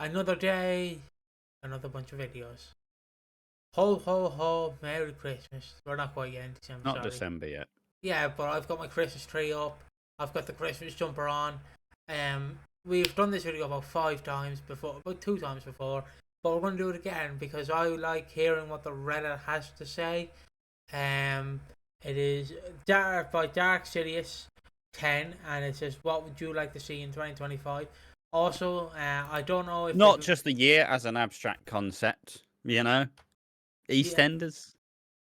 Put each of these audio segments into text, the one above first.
Another day, another bunch of videos. Ho ho ho, Merry Christmas. We're not quite yet in December, Not sorry. December yet. Yeah, but I've got my Christmas tree up. I've got the Christmas jumper on. We've done this video about 5 times before, about 2 times before, but we're going to do it again because I like hearing what the Reddit has to say. It is Dark by Dark Sirius 10, and it says, "What would you like to see in 2025?" Also, I don't know if Not just the year as an abstract concept, EastEnders.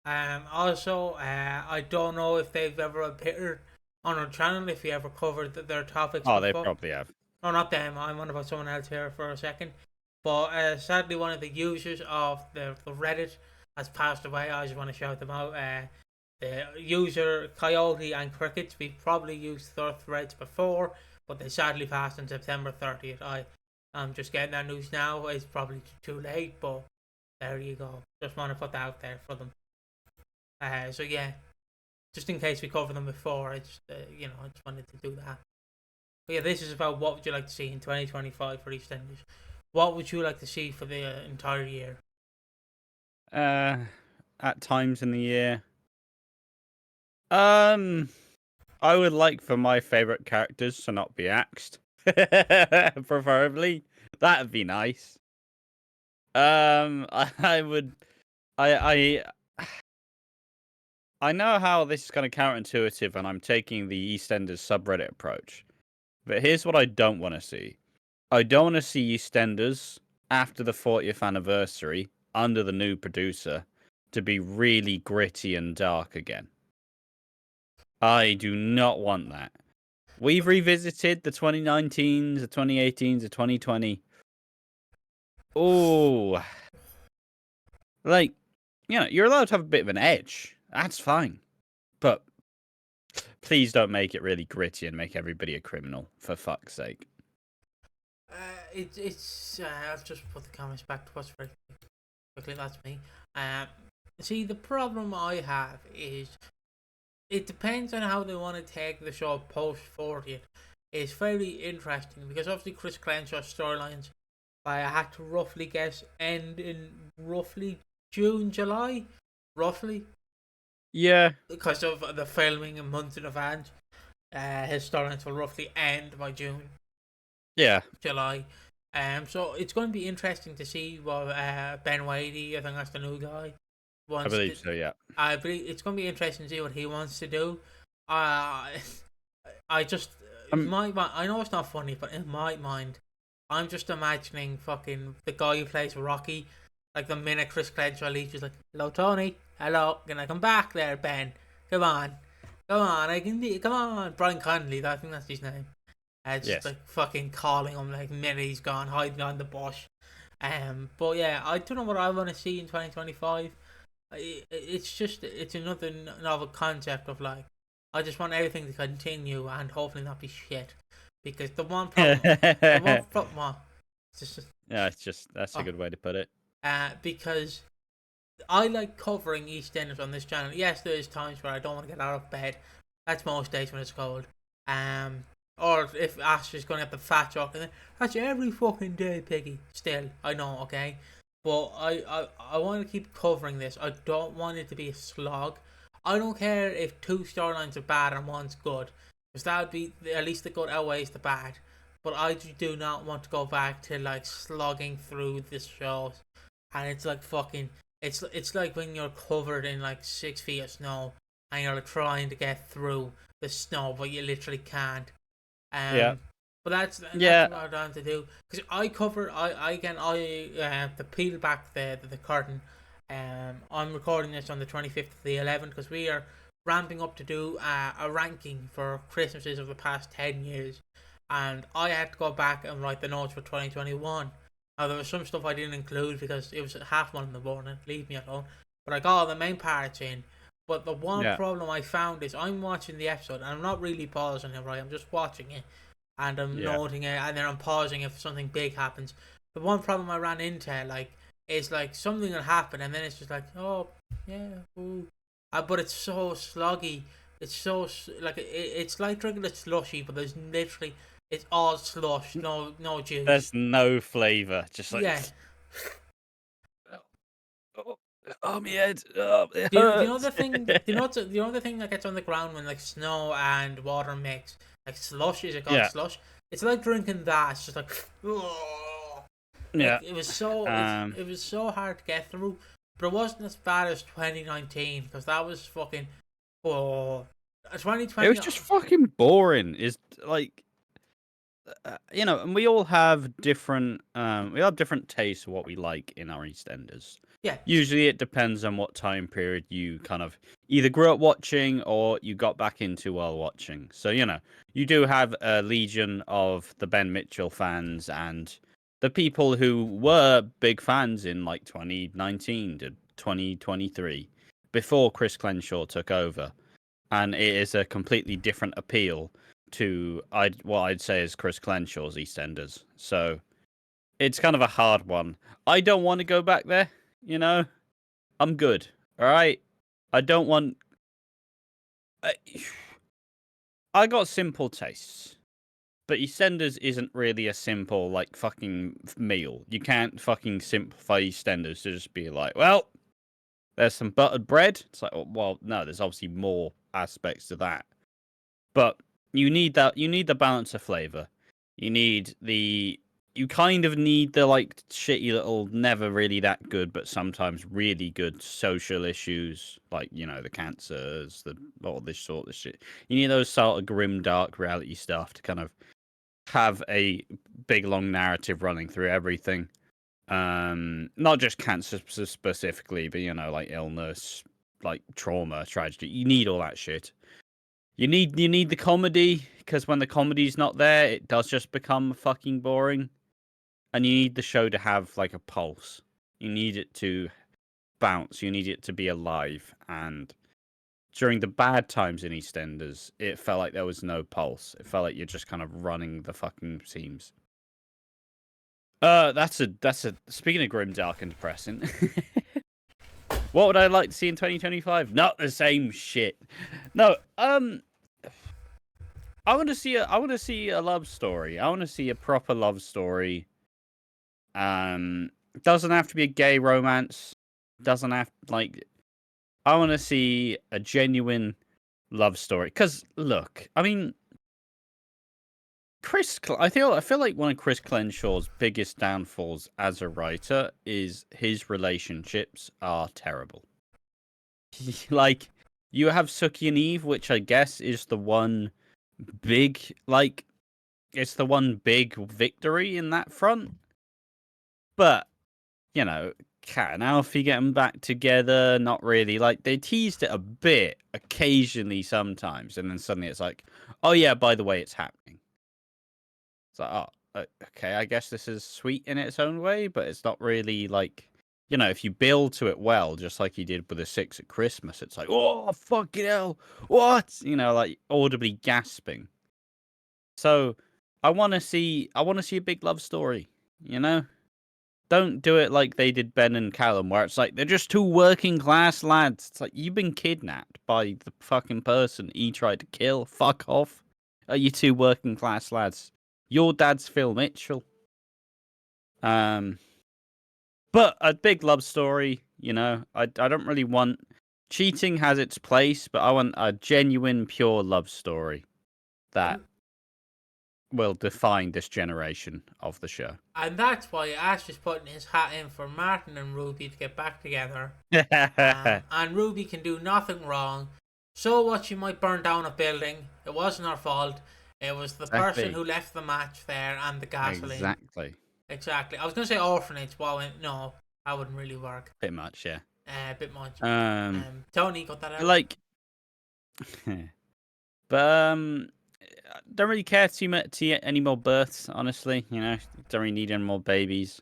Also, I don't know if they've ever appeared on our channel, if we ever covered their topics Oh, they before. probably have. No, not them. I'm on about someone else here for a second. But sadly, one of the users of the Reddit has passed away. I just want to shout them out. The user Coyote and Crickets. We've probably used their threads before, but they sadly passed on September 30th. I'm just getting that news now. It's probably too late, but there you go. Just want to put that out there for them. So yeah, just in case we covered them before, I just I just wanted to do that. But yeah, this is about what would you like to see in 2025 for EastEnders. What would you like to see for the entire year? At times in the year. I would like for my favorite characters to not be axed, preferably. That'd be nice. I would. I know how this is kind of counterintuitive, and I'm taking the EastEnders subreddit approach. But here's what I don't want to see. I don't want to see EastEnders after the 40th anniversary under the new producer to be really gritty and dark again. I do not want that. We've revisited the 2019s, the 2018s, the 2020. Oh, like, you're allowed to have a bit of an edge. That's fine. But please don't make it really gritty and make everybody a criminal, for fuck's sake. I'll just put the comments back to what's very quickly. That's me. See, the problem I have is it depends on how they want to take the show post 40th. It's very interesting because obviously Chris Clenshaw's storylines, I had to roughly guess, end in roughly June, July, roughly. Yeah. Because of the filming a month in advance, his storylines will roughly end by June. Yeah. July. So it's going to be interesting to see what Ben Wadey, I think that's the new guy, wants. I believe so. Yeah. I believe it's going to be interesting to see what he wants to do. I just I know it's not funny, but in my mind, I'm just imagining fucking the guy who plays Rocky. Like the minute Chris Clenchall leaves, he's like, "Hello, Tony. Hello, can I come back there, Ben? Come on, I can be. Come on, Brian Conley. I think that's his name." Just like fucking calling him like minute he's gone, hiding behind the bush. But yeah, I don't know what I want to see in 2025. It's another novel concept of like, I just want everything to continue and hopefully not be shit. Because the one problem, that's a good way to put it. Because I like covering EastEnders on this channel. Yes, there's times where I don't want to get out of bed. That's most days when it's cold. Or if Ash is going to have the fat chocolate, that's every fucking day, Piggy. Still, I know, okay? But I want to keep covering this. I don't want it to be a slog. I don't care if 2 storylines are bad and one's good. Because that would be, at least the good outweighs the bad. But I do not want to go back to like slogging through this show. And it's like fucking, it's like when you're covered in like 6 feet of snow. And you're like trying to get through the snow, but you literally can't. Yeah. But that's what I want to do, because I to peel back the curtain. I'm recording this on the 25th of the 11th because we are ramping up to do a ranking for Christmases of the past 10 years, and I had to go back and write the notes for 2021. Now there was some stuff I didn't include because it was 1:30 in the morning. Leave me alone. But I got all the main parts in. But the one problem I found is I'm watching the episode and I'm not really pausing it, right? I'm just watching it and I'm noting it, and then I'm pausing if something big happens. The one problem I ran into is like something will happen and then it's just like, oh yeah, ooh. But it's so sloggy. It's so like it's like drinking a slushy, but there's literally It's all slush, no juice. There's no flavour. Just like Yeah. oh my head. Oh, it Do you know hurts. the thing? Do you know the thing that gets on the ground when like snow and water mix? Like slush, is it called Yeah. slush? It's like drinking that. It's just like, Yeah. it was so it was so hard to get through, but it wasn't as bad as 2019 because that was fucking 2020. It was just fucking boring. Is like, and we all have different tastes of what we like in our EastEnders. Yeah. Usually, it depends on what time period you kind of either grew up watching or you got back into while watching. So you do have a legion of the Ben Mitchell fans and the people who were big fans in like 2019 to 2023 before Chris Clenshaw took over. And it is a completely different appeal to what I'd say is Chris Clenshaw's EastEnders. So it's kind of a hard one. I don't want to go back there, I'm good. All right? I don't want... I got simple tastes. But EastEnders isn't really a simple, like, fucking meal. You can't fucking simplify EastEnders to just be like, well, there's some buttered bread. It's like, well, no, there's obviously more aspects to that. But you need the balance of flavor. You kind of need the like shitty little, never really that good, but sometimes really good social issues, like the cancers, all this sort of shit. You need those sort of grim, dark reality stuff to kind of have a big, long narrative running through everything. Not just cancer specifically, but like illness, like trauma, tragedy. You need all that shit. You need the comedy, because when the comedy's not there, it does just become fucking boring. And you need the show to have like a pulse. You need it to bounce. You need it to be alive. And during the bad times in EastEnders, it felt like there was no pulse. It felt like you're just kind of running the fucking seams. That's a speaking of grim, dark, and depressing. What would I like to see in 2025? Not the same shit. No, I want to see a love story. I want to see a proper love story. Doesn't have to be a gay romance. Doesn't have I want to see a genuine love story. Because look, I mean, I feel like one of Chris Clenshaw's biggest downfalls as a writer is his relationships are terrible. Like, you have Suki and Eve, which I guess is the one big it's the one big victory in that front. But Kat and Alfie getting back together, not really. Like, they teased it a bit occasionally sometimes, and then suddenly it's like, oh yeah, by the way, it's happening. It's like, oh, okay, I guess this is sweet in its own way, but it's not really like, if you build to it well, just like you did with the 6 at Christmas, it's like, oh, fucking hell, what? Like audibly gasping. So I want to see a big love story, Don't do it like they did Ben and Callum, where it's like, they're just two working class lads. It's like, you've been kidnapped by the fucking person he tried to kill. Fuck off. Are you two working class lads? Your dad's Phil Mitchell. But a big love story, I don't really want... Cheating has its place, but I want a genuine, pure love story that will define this generation of the show. And that's why Ash is putting his hat in for Martin and Ruby to get back together. And Ruby can do nothing wrong. So what, she might burn down a building. It wasn't her fault. It was the person who left the match there and the gasoline. Exactly. I was going to say orphanage. Well, no, that wouldn't really work. Bit much, yeah. A bit much. Tony got that out. Like, but don't really care to get any more births, honestly. Don't really need any more babies.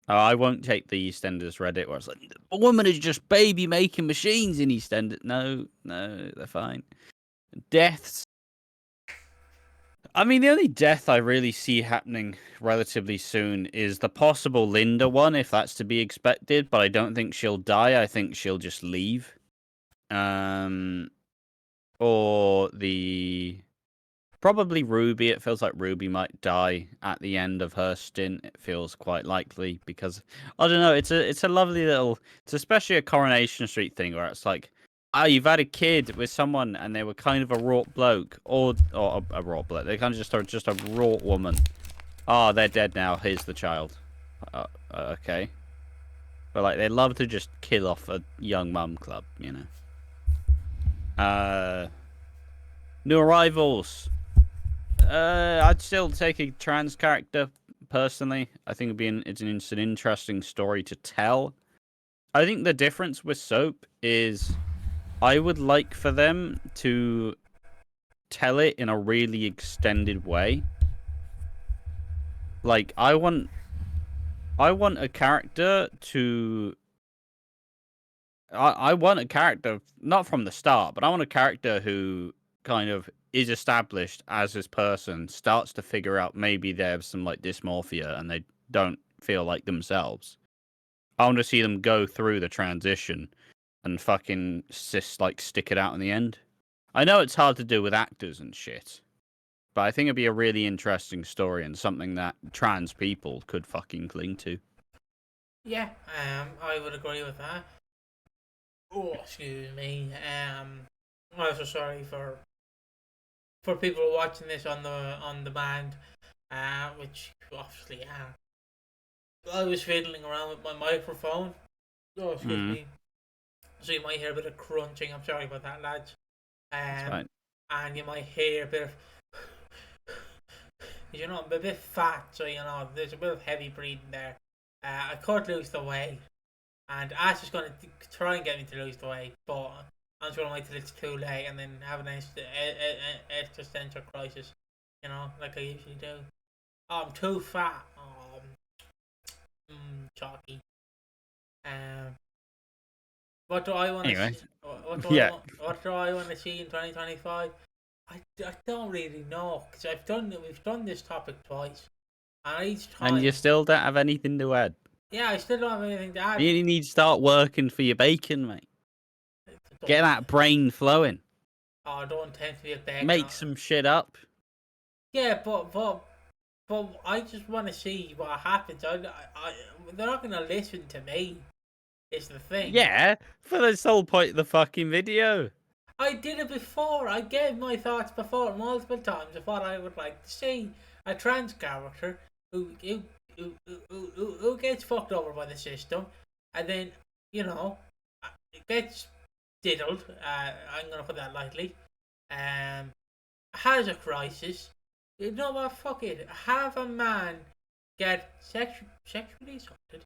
I won't take the EastEnders Reddit where it's like, a woman is just baby making machines in EastEnders. No, they're fine. Deaths. I mean, the only death I really see happening relatively soon is the possible Linda one, if that's to be expected. But I don't think she'll die. I think she'll just leave. Or the Probably Ruby. It feels like Ruby might die at the end of her stint. It feels quite likely because I don't know. It's a lovely little. It's especially a Coronation Street thing where it's like, oh, you've had a kid with someone and they were kind of a wrought bloke or a wrought bloke. They kind of just a wrought woman. Oh, they're dead now. Here's the child. Okay, but like they love to just kill off a young mum club, you know. New arrivals. I'd still take a trans character personally. I think it's an interesting story to tell. I think the difference with Soap is I would like for them to tell it in a really extended way. Like I want a character to. I want a character not from the start, but I want a character who kind of is established as this person, starts to figure out maybe they have some like dysmorphia and they don't feel like themselves. I want to see them go through the transition and fucking stick it out in the end. I know it's hard to do with actors and shit, but I think it'd be a really interesting story and something that trans people could fucking cling to. Yeah, I would agree with that. Oh, excuse me. I'm also sorry for people watching this on demand, which obviously I was fiddling around with my microphone. Oh, excuse me. So you might hear a bit of crunching. I'm sorry about that, lads. That's fine. And you might hear a bit of, you know, I'm a bit fat, so you know there's a bit of heavy breathing there. I could lose the weight, and Ash is going to try and get me to lose the weight, but I'm just going to wait till it's too late and then have an existential crisis, you know, like I usually do. Oh, I'm too fat. Chalky. What do I want to see? What do I want to see in 2025? I don't really know, because we've done this topic twice, and each time. And you still don't have anything to add. Yeah, I still don't have anything to add. You need to start working for your bacon, mate. Get that brain flowing. Oh, I don't tend to be a bacon. Make some shit up. Yeah, but I just want to see what happens. They're not gonna listen to me. Is the thing. Yeah, for the whole point of the fucking video. I did it before. I gave my thoughts before multiple times of what I would like to see. A trans character who gets fucked over by the system, and then, you know, gets diddled. I'm gonna put that lightly. Has a crisis. You know what? Fuck it. Have a man get sexually assaulted.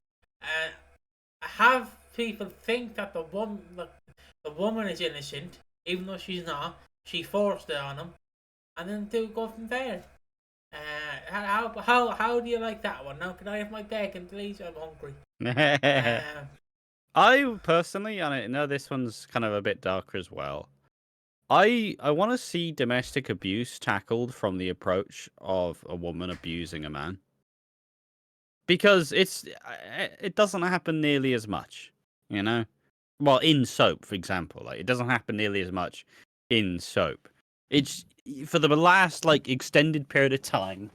Have people think that the woman is innocent, even though she's not. She forced it on him, and then do go from there. How do you like that one? Now, can I have my bacon, please? I'm hungry. I personally, and I know this one's kind of a bit darker as well. I want to see domestic abuse tackled from the approach of a woman abusing a man. Because it doesn't happen nearly as much, you know? Well, in Soap, for example. Like, it doesn't happen nearly as much in Soap. It's, for the last, like, extended period of time,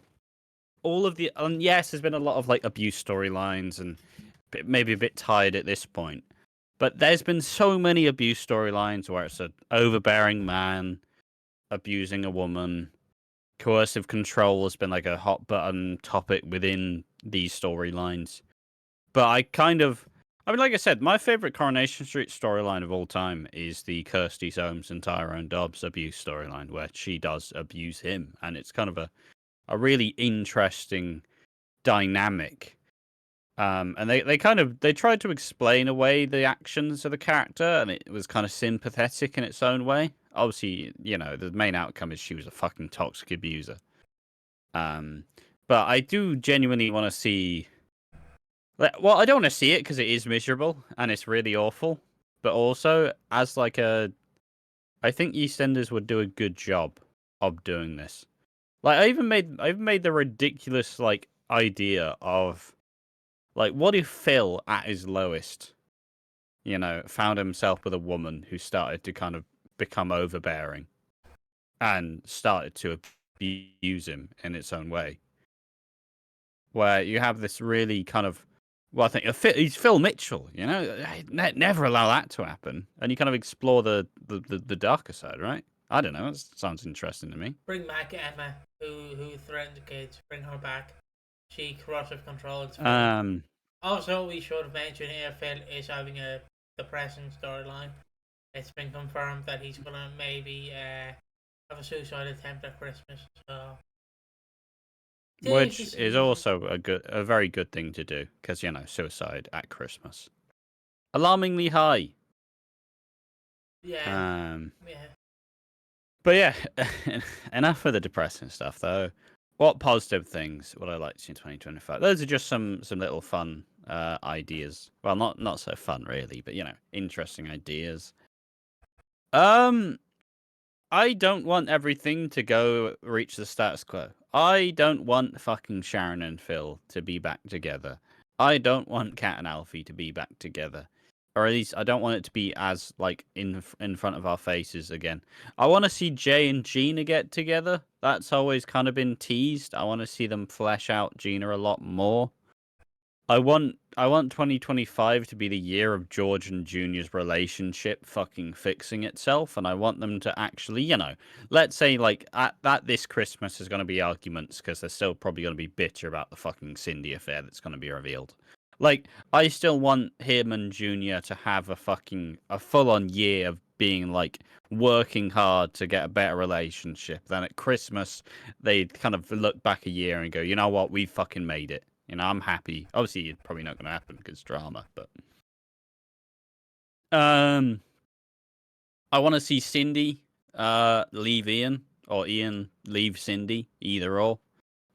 all of the... And yes, there's been a lot of, like, abuse storylines and maybe a bit tired at this point. But there's been so many abuse storylines where it's an overbearing man abusing a woman. Coercive control has been like a hot button topic within these storylines. But like I said, my favorite Coronation Street storyline of all time is the Kirsty Soames and Tyrone Dobbs abuse storyline, where she does abuse him. And it's kind of a really interesting dynamic. And they tried to explain away the actions of the character, and it was kind of sympathetic in its own way. Obviously, you know, the main outcome is she was a fucking toxic abuser. But I do genuinely want to see... Well, I don't want to see it because it is miserable, and it's really awful. But also, as like I think EastEnders would do a good job of doing this. Like, I even made the ridiculous, like, idea of... Like, what if Phil, at his lowest, you know, found himself with a woman who started to kind of become overbearing and started to abuse him in its own way. Where you have this really kind of, well, I think he's Phil Mitchell, you know, never allow that to happen, and you kind of explore the darker side, right? I don't know. It sounds interesting to me. Bring back Emma, who threatened the kids. Bring her back. She corruptive controls Phil. Also, we should mention here Phil is having a depressing storyline. It's been confirmed that he's gonna maybe have a suicide attempt at Christmas. So, which is also a very good thing to do, because you know, suicide at Christmas, alarmingly high. Yeah. But yeah, enough of the depressing stuff though. What positive things would I like to see in 2025? Those are just some little fun ideas. Well, not so fun really, but you know, interesting ideas. I don't want everything to go reach the status quo. I don't want fucking Sharon and Phil to be back together. I don't want Kat and Alfie to be back together. Or at least I don't want it to be as like in front of our faces again. I want to see Jay and Gina get together. That's always kind of been teased. I want to see them flesh out Gina a lot more. I want 2025 to be the year of George and Junior's relationship fucking fixing itself, and I want them to actually, you know, let's say like at this Christmas there's going to be arguments because they're still probably going to be bitter about the fucking Cindy affair that's going to be revealed. Like, I still want him and Junior to have a full-on year of being like working hard to get a better relationship. Then at Christmas they kind of look back a year and go, you know what, we fucking made it. You know, I'm happy. Obviously, it's probably not going to happen because drama, but I want to see Cindy leave Ian, or Ian leave Cindy, either or.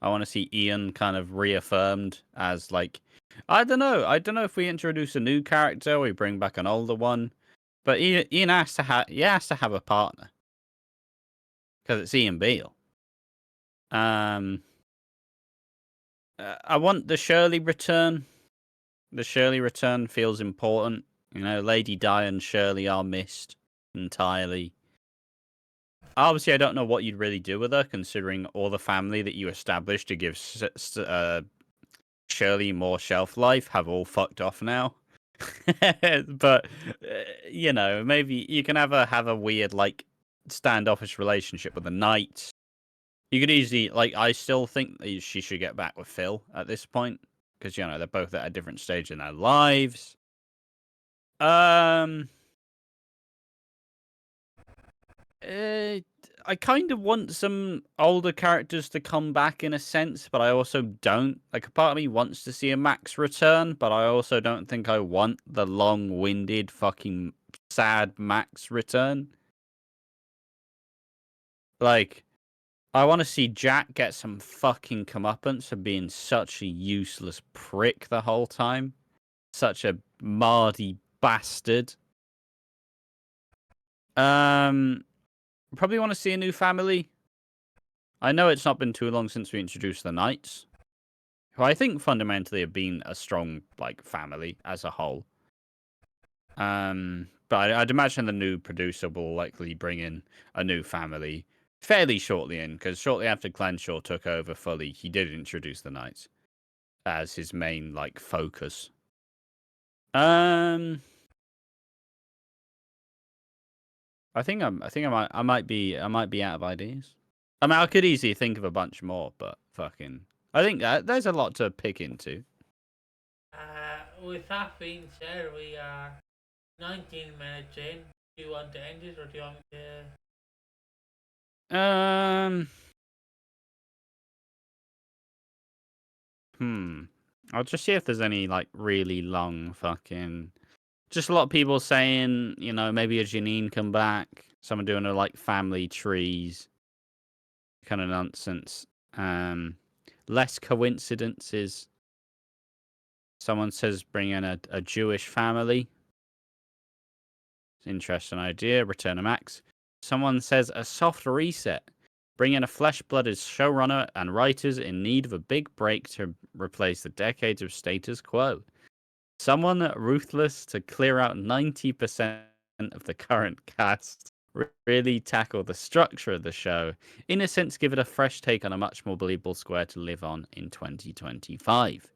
I want to see Ian kind of reaffirmed as like, I don't know if we introduce a new character, or we bring back an older one, but Ian has to have a partner because it's Ian Beale. I want the Shirley return. The Shirley return feels important. You know, Lady Di and Shirley are missed entirely. Obviously, I don't know what you'd really do with her, considering all the family that you established to give Shirley more shelf life have all fucked off now. But, you know, maybe you can have a weird, like, standoffish relationship with the Knights. You could easily, like, I still think that she should get back with Phil at this point, because, you know, they're both at a different stage in their lives. I kind of want some older characters to come back in a sense, but I also don't. Like, a part of me wants to see a Max return, but I also don't think I want the long-winded, fucking sad Max return. Like, I want to see Jack get some fucking comeuppance for being such a useless prick the whole time. Such a mardy bastard. Probably want to see a new family. I know it's not been too long since we introduced the Knights, who I think fundamentally have been a strong like family as a whole. But I'd imagine the new producer will likely bring in a new family fairly shortly because shortly after Glenshaw took over fully, he did introduce the Knights as his main like focus. I think I might be out of ideas. I mean, I could easily think of a bunch more, but fucking, I think there's a lot to pick into. With that being said, we are 19 minutes in. Do you want to end it, or do you want to? I'll just see if there's any like really long fucking. Just a lot of people saying, you know, maybe a Janine come back. Someone doing a like family trees kind of nonsense. Less coincidences. Someone says bring in a Jewish family. Interesting idea. Return to Max. Someone says a soft reset. Bring in a flesh-blooded showrunner and writers in need of a big break to replace the decades of status quo. Someone ruthless to clear out 90% of the current cast. really tackle the structure of the show, in a sense, give it a fresh take on a much more believable square to live on in 2025.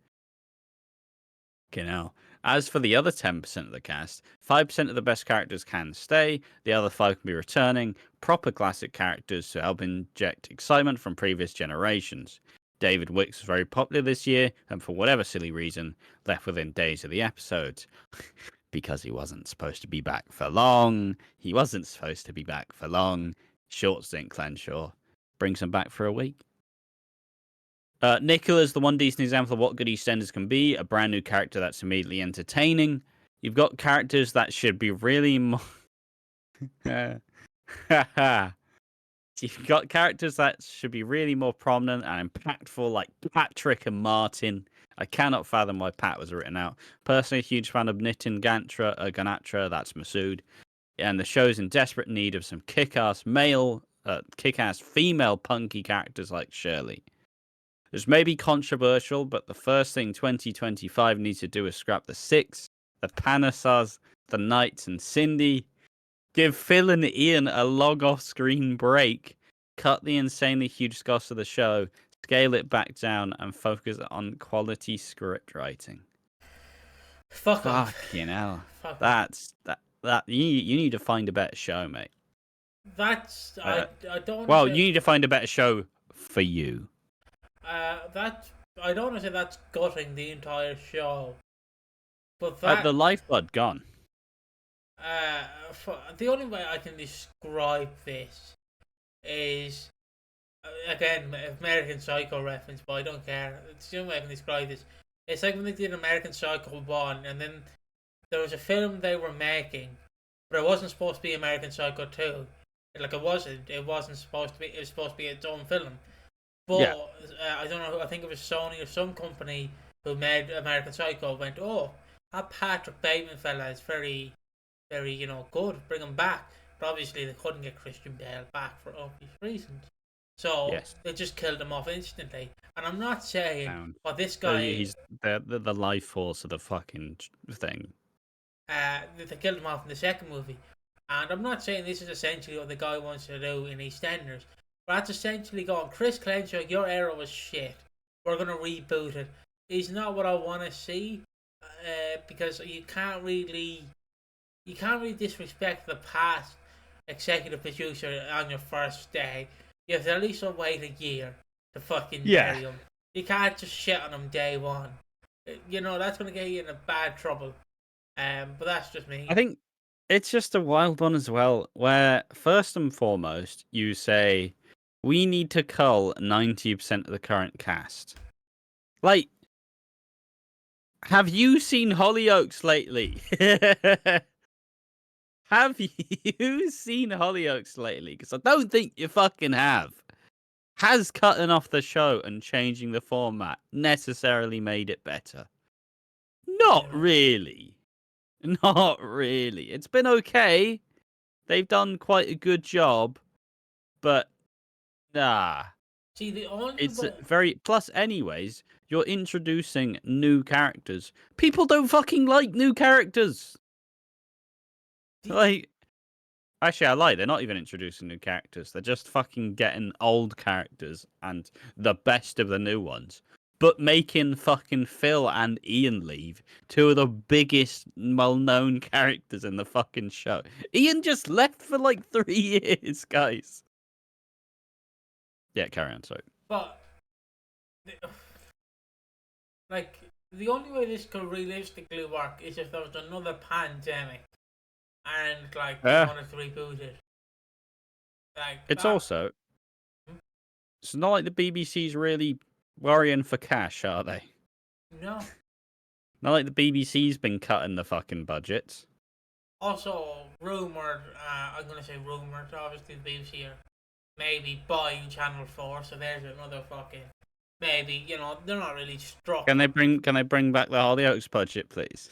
Now, as for the other 10% of the cast, 5% of the best characters can stay, the other 5 can be returning, proper classic characters to help inject excitement from previous generations. David Wicks was very popular this year, and for whatever silly reason, left within days of the episodes. Because he wasn't supposed to be back for long. He wasn't supposed to be back for long. Short stint, Clenshaw. Brings him back for a week. Nicola's the one decent example of what good EastEnders can be. A brand new character that's immediately entertaining. You've got characters that should be really more... You've got characters that should be really more prominent and impactful, like Patrick and Martin. I cannot fathom why Pat was written out. Personally, a huge fan of Nitin Ganatra, that's Masood. And the show's in desperate need of some kick-ass female punky characters like Shirley. This may be controversial, but the first thing 2025 needs to do is scrap the Six, the Panasas, the Knights, and Cindy. Give Phil and Ian a log-off-screen break. Cut the insanely huge cost of the show. Scale it back down and focus on quality script writing. Fucking hell. You need to find a better show, mate. I don't. Well, you need to find a better show for you. I don't want to say that's gutting the entire show, but the lifeblood gone. The only way I can describe this is, again, American Psycho reference, but I don't care. It's the only way I can describe this. It's like when they did American Psycho 1, and then there was a film they were making, but it wasn't supposed to be American Psycho 2. Like, it wasn't supposed to be, it was supposed to be its own film. But, yeah. I don't know, I think it was Sony or some company who made American Psycho went, oh, that Patrick Bateman fella is very, very, good, bring him back. But obviously they couldn't get Christian Bale back for obvious reasons. So, They just killed him off instantly. And I'm not saying, this guy... He's the life force of the fucking thing. They killed him off in the second movie. And I'm not saying this is essentially what the guy wants to do in EastEnders. But that's essentially going, Chris Clenshaw, your era was shit. We're going to reboot it. It's not what I want to see. Because you can't really disrespect the past executive producer on your first day. You have to at least wait a year to fucking bury him. You can't just shit on him day one. That's going to get you in a bad trouble. But that's just me. I think it's just a wild one as well, where first and foremost, you say, we need to cull 90% of the current cast. Like, have you seen Hollyoaks lately? Have you seen Hollyoaks lately? Because I don't think you fucking have. Has cutting off the show and changing the format necessarily made it better? Not really. Not really. It's been okay. They've done quite a good job, but nah. See, very... Plus, anyways, you're introducing new characters. People don't fucking like new characters. Like, actually, I lie. They're not even introducing new characters. They're just fucking getting old characters and the best of the new ones. But making fucking Phil and Ian leave, two of the biggest, well-known characters in the fucking show. Ian just left for like 3 years, guys. Yeah, carry on, sorry. But, like, the only way this could realistically work is if there was another pandemic. And, like, they wanted to reboot it. Like, it's also... It's not like the BBC's really worrying for cash, are they? No. Not like the BBC's been cutting the fucking budgets. Also, rumoured, I'm going to say rumoured, obviously the BBC are maybe buying Channel 4, so there's another fucking... Maybe, they're not really struck. Can they bring back the Hollyoaks budget, please?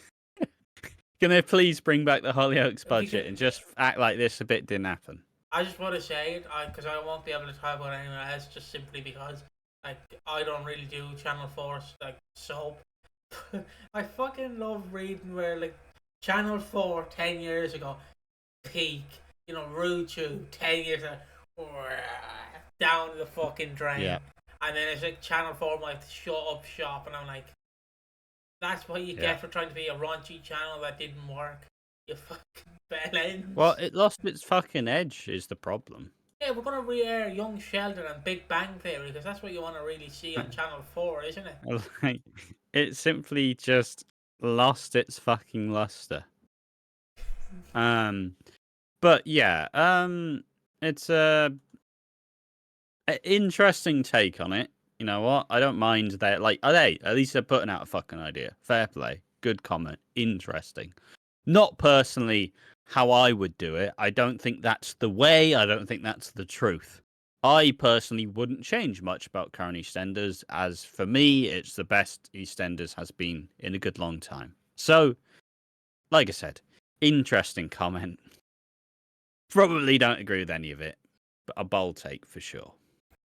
Can they please bring back the Hollyoaks budget and just act like this a bit didn't happen? I just want to say it, because I won't be able to talk about anyone else, just simply because, like, I don't really do Channel 4's, like, soap. I fucking love reading where, like, Channel 4 10 years ago, peak, RuTube 10 years down the fucking drain. Yeah. And then it's like Channel 4 might shut up shop, and I'm like, that's what you get for trying to be a raunchy channel that didn't work. You fucking bellends. Well, it lost its fucking edge is the problem. Yeah, we're gonna re-air Young Sheldon and Big Bang Theory because that's what you want to really see on Channel 4, isn't it? Like, it simply just lost its fucking luster. But yeah, it's a interesting take on it. You know what? I don't mind that. Like, hey, at least they're putting out a fucking idea. Fair play. Good comment. Interesting. Not personally how I would do it. I don't think that's the way. I don't think that's the truth. I personally wouldn't change much about current EastEnders, as for me, it's the best EastEnders has been in a good long time. So, like I said, interesting comment. Probably don't agree with any of it, but a bold take for sure.